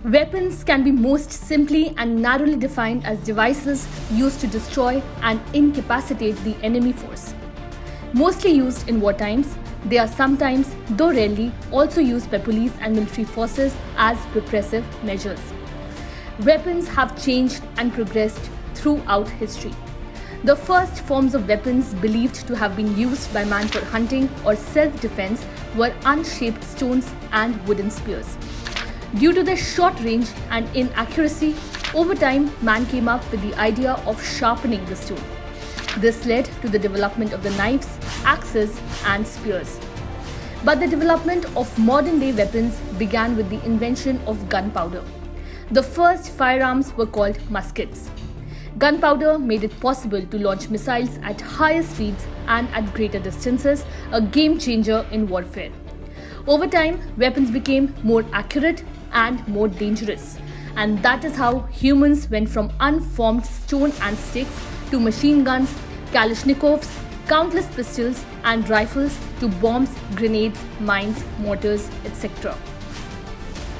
Weapons can be most simply and narrowly defined as devices used to destroy and incapacitate the enemy force. Mostly used in war times, they are sometimes, though rarely, also used by police and military forces as repressive measures. Weapons have changed and progressed throughout history. The first forms of weapons believed to have been used by man for hunting or self-defense were unshaped stones and wooden spears. Due to their short range and inaccuracy, over time man came up with the idea of sharpening the stone. This led to the development of the knives, axes, and spears. But the development of modern-day weapons began with the invention of gunpowder. The first firearms were called muskets. Gunpowder made it possible to launch missiles at higher speeds and at greater distances, a game changer in warfare. Over time, weapons became more accurate and more dangerous. And that is how humans went from unformed stone and sticks to machine guns, Kalashnikovs, countless pistols and rifles to bombs, grenades, mines, mortars, etc.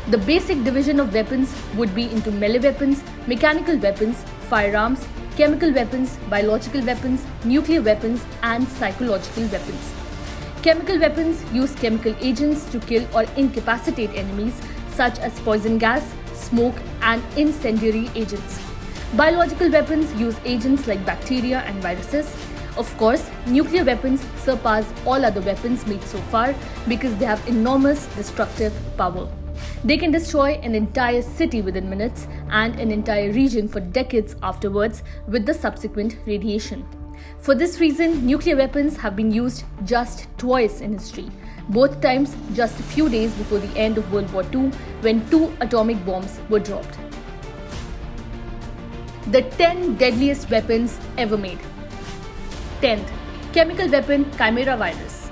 The basic division of weapons would be into melee weapons, mechanical weapons, firearms, chemical weapons, biological weapons, nuclear weapons, and psychological weapons. Chemical weapons use chemical agents to kill or incapacitate enemies such as poison gas, smoke, and incendiary agents. Biological weapons use agents like bacteria and viruses. Of course, nuclear weapons surpass all other weapons made so far because they have enormous destructive power. They can destroy an entire city within minutes and an entire region for decades afterwards with the subsequent radiation. For this reason, nuclear weapons have been used just twice in history, both times just a few days before the end of World War II when 2 atomic bombs were dropped. The 10 deadliest weapons ever made. 10th, chemical weapon Chimera virus.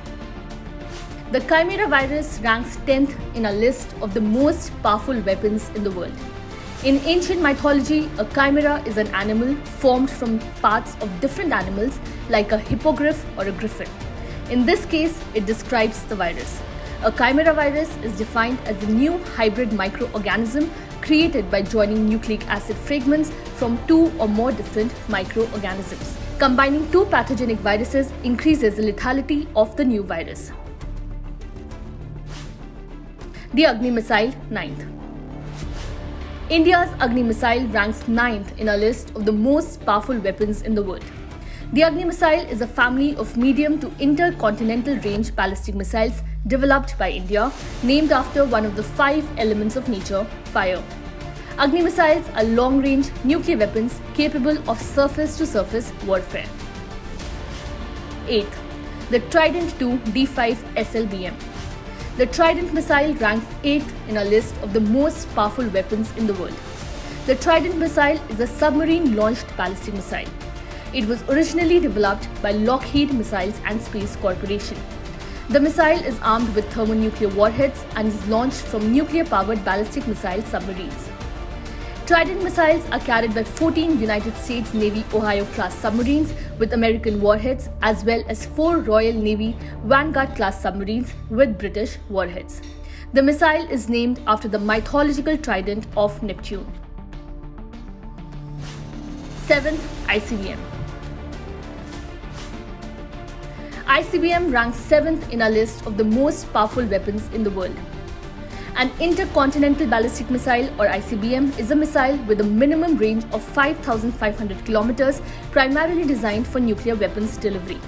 The Chimera virus ranks 10th in a list of the most powerful weapons in the world. In ancient mythology, a chimera is an animal formed from parts of different animals like a hippogriff or a griffin. In this case, it describes the virus. A chimera virus is defined as a new hybrid microorganism created by joining nucleic acid fragments from 2 or more different microorganisms. Combining 2 pathogenic viruses increases the lethality of the new virus. The Agni missile, 9th. India's Agni missile ranks 9th in a list of the most powerful weapons in the world. The Agni missile is a family of medium to intercontinental range ballistic missiles developed by India, named after one of the 5 elements of nature, fire. Agni missiles are long-range nuclear weapons capable of surface-to-surface warfare. 8th, the Trident II D5 SLBM. The Trident missile ranks 8th in a list of the most powerful weapons in the world. The Trident missile is a submarine-launched ballistic missile. It was originally developed by Lockheed Missiles and Space Corporation. The missile is armed with thermonuclear warheads and is launched from nuclear-powered ballistic missile submarines. Trident missiles are carried by 14 United States Navy Ohio-class submarines with American warheads, as well as 4 Royal Navy Vanguard-class submarines with British warheads. The missile is named after the mythological trident of Neptune. 7th, ICBM. ICBM ranks 7th in a list of the most powerful weapons in the world. An intercontinental ballistic missile or ICBM is a missile with a minimum range of 5,500 kilometers, primarily designed for nuclear weapons delivery.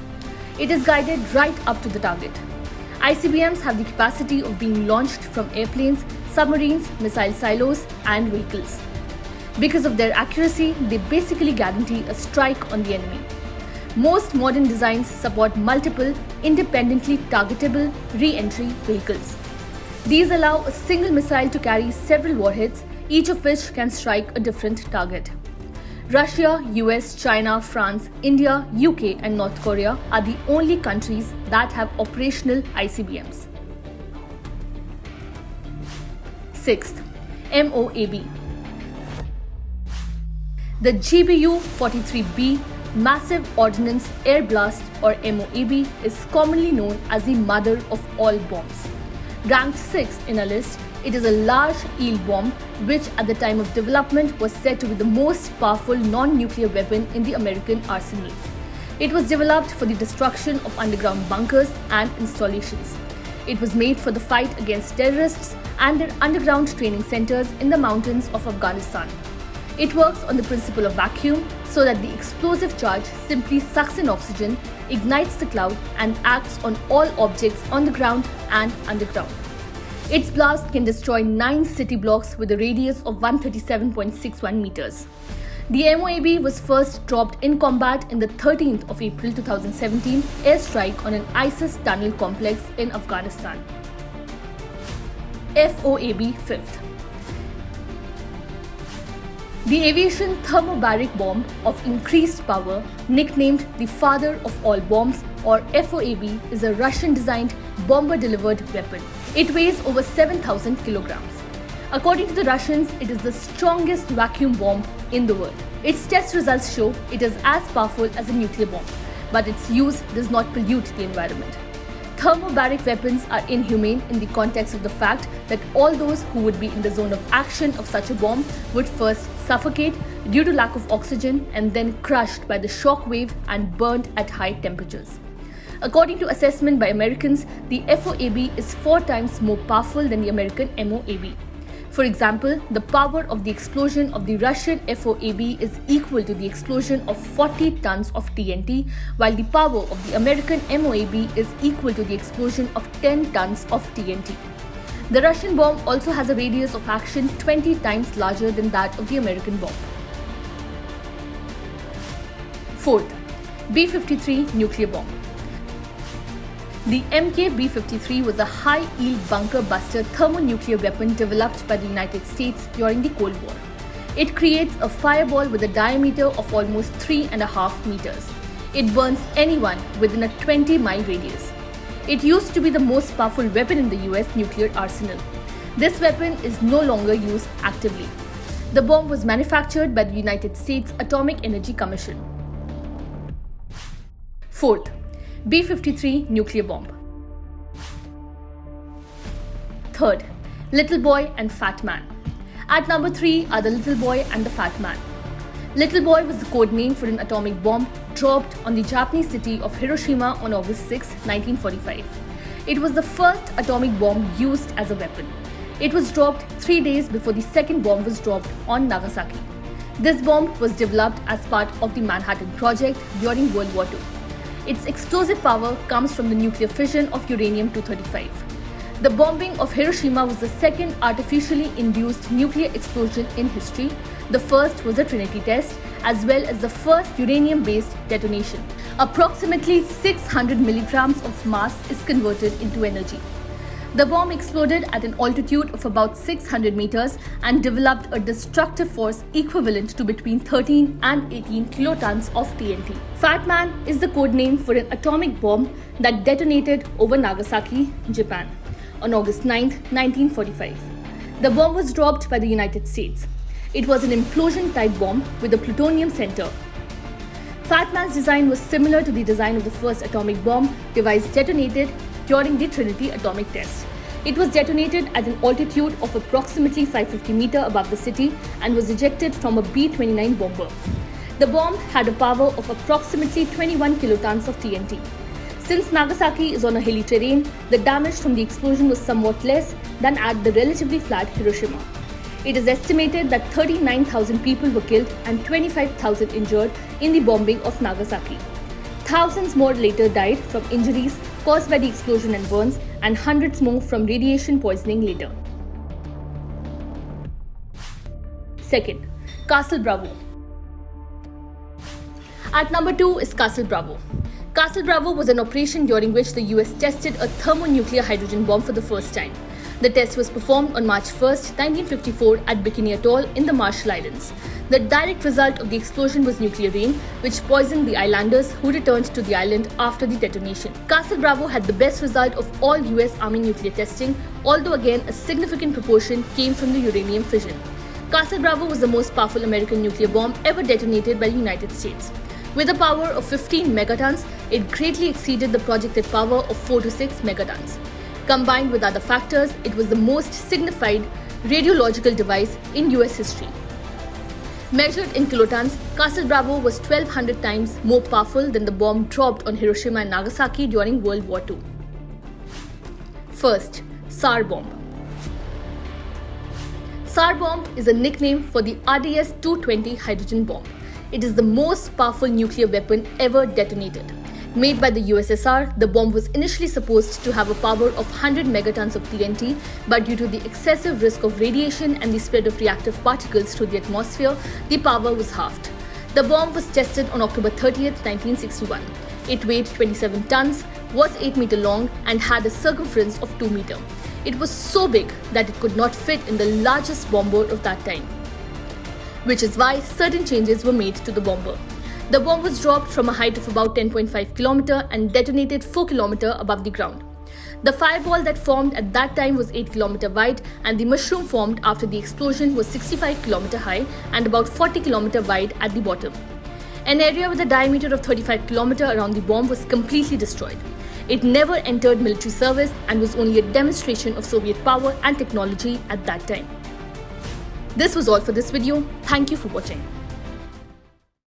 It is guided right up to the target. ICBMs have the capacity of being launched from airplanes, submarines, missile silos, and vehicles. Because of their accuracy, they basically guarantee a strike on the enemy. Most modern designs support multiple, independently targetable re-entry vehicles. These allow a single missile to carry several warheads, each of which can strike a different target. Russia, US, China, France, India, UK, and North Korea are the only countries that have operational ICBMs. 6th, MOAB. The GBU-43B Massive Ordnance Air Blast or MOAB is commonly known as the mother of all bombs. Ranked 6th in a list, It is a large eel bomb, which at the time of development was said to be the most powerful non-nuclear weapon in the American arsenal. It was developed for the destruction of underground bunkers and installations. It was made for the fight against terrorists and their underground training centers in the mountains of Afghanistan. It works on the principle of vacuum so that the explosive charge simply sucks in oxygen, ignites the cloud, and acts on all objects on the ground and underground. Its blast can destroy 9 city blocks with a radius of 137.61 meters. The MOAB was first dropped in combat in the 13th of April 2017 airstrike on an ISIS tunnel complex in Afghanistan. FOAB 5th. The aviation thermobaric bomb of increased power, nicknamed the father of all bombs or FOAB, is a Russian-designed bomber-delivered weapon. It weighs over 7,000 kilograms. According to the Russians, it is the strongest vacuum bomb in the world. Its test results show it is as powerful as a nuclear bomb, but its use does not pollute the environment. Thermobaric weapons are inhumane in the context of the fact that all those who would be in the zone of action of such a bomb would first suffocate due to lack of oxygen and then crushed by the shock wave and burnt at high temperatures. According to assessment by Americans, the FOAB is 4 times more powerful than the American MOAB. For example, the power of the explosion of the Russian FOAB is equal to the explosion of 40 tons of TNT, while the power of the American MOAB is equal to the explosion of 10 tons of TNT. The Russian bomb also has a radius of action 20 times larger than that of the American bomb. 4th, B-53 nuclear bomb. The Mk-B-53 was a high-yield bunker buster thermonuclear weapon developed by the United States during the Cold War. It creates a fireball with a diameter of almost 3.5 meters. It burns anyone within a 20-mile radius. It used to be the most powerful weapon in the US nuclear arsenal. This weapon is no longer used actively. The bomb was manufactured by the United States Atomic Energy Commission. 4th, B-53 nuclear bomb. 3rd, Little Boy and Fat Man. At number 3 are the Little Boy and the Fat Man. Little Boy was the code name for an atomic bomb dropped on the Japanese city of Hiroshima on August 6, 1945. It was the first atomic bomb used as a weapon. It was dropped 3 days before the second bomb was dropped on Nagasaki. This bomb was developed as part of the Manhattan Project during World War II. Its explosive power comes from the nuclear fission of uranium-235. The bombing of Hiroshima was the second artificially induced nuclear explosion in history. The first was a Trinity test, as well as the first uranium-based detonation. Approximately 600 milligrams of mass is converted into energy. The bomb exploded at an altitude of about 600 meters and developed a destructive force equivalent to between 13 and 18 kilotons of TNT. Fat Man is the code name for an atomic bomb that detonated over Nagasaki, Japan, on August 9, 1945. The bomb was dropped by the United States. It was an implosion-type bomb with a plutonium center. Fat Man's design was similar to the design of the first atomic bomb device detonated during the Trinity atomic test. It was detonated at an altitude of approximately 550 meters above the city and was ejected from a B-29 bomber. The bomb had a power of approximately 21 kilotons of TNT. Since Nagasaki is on a hilly terrain, the damage from the explosion was somewhat less than at the relatively flat Hiroshima. It is estimated that 39,000 people were killed and 25,000 injured in the bombing of Nagasaki. Thousands more later died from injuries caused by the explosion and burns, and hundreds more from radiation poisoning later. 2nd, Castle Bravo. At number 2 is Castle Bravo. Castle Bravo was an operation during which the US tested a thermonuclear hydrogen bomb for the first time. The test was performed on March 1, 1954 at Bikini Atoll in the Marshall Islands. The direct result of the explosion was nuclear rain, which poisoned the islanders who returned to the island after the detonation. Castle Bravo had the best result of all US Army nuclear testing, although again a significant proportion came from the uranium fission. Castle Bravo was the most powerful American nuclear bomb ever detonated by the United States. With a power of 15 megatons, it greatly exceeded the projected power of 4 to 6 megatons. Combined with other factors, it was the most signified radiological device in US history. Measured in kilotons, Castle Bravo was 1,200 times more powerful than the bomb dropped on Hiroshima and Nagasaki during World War II. First, Tsar Bomb. Tsar Bomb is a nickname for the RDS-220 hydrogen bomb. It is the most powerful nuclear weapon ever detonated. Made by the USSR, the bomb was initially supposed to have a power of 100 megatons of TNT, but due to the excessive risk of radiation and the spread of reactive particles through the atmosphere, the power was halved. The bomb was tested on October 30th, 1961. It weighed 27 tons, was 8 meters long, and had a circumference of 2 meters. It was so big that it could not fit in the largest bomber of that time, which is why certain changes were made to the bomber. The bomb was dropped from a height of about 10.5 km and detonated 4 km above the ground. The fireball that formed at that time was 8 km wide, and the mushroom formed after the explosion was 65 km high and about 40 km wide at the bottom. An area with a diameter of 35 km around the bomb was completely destroyed. It never entered military service and was only a demonstration of Soviet power and technology at that time. This was all for this video. Thank you for watching.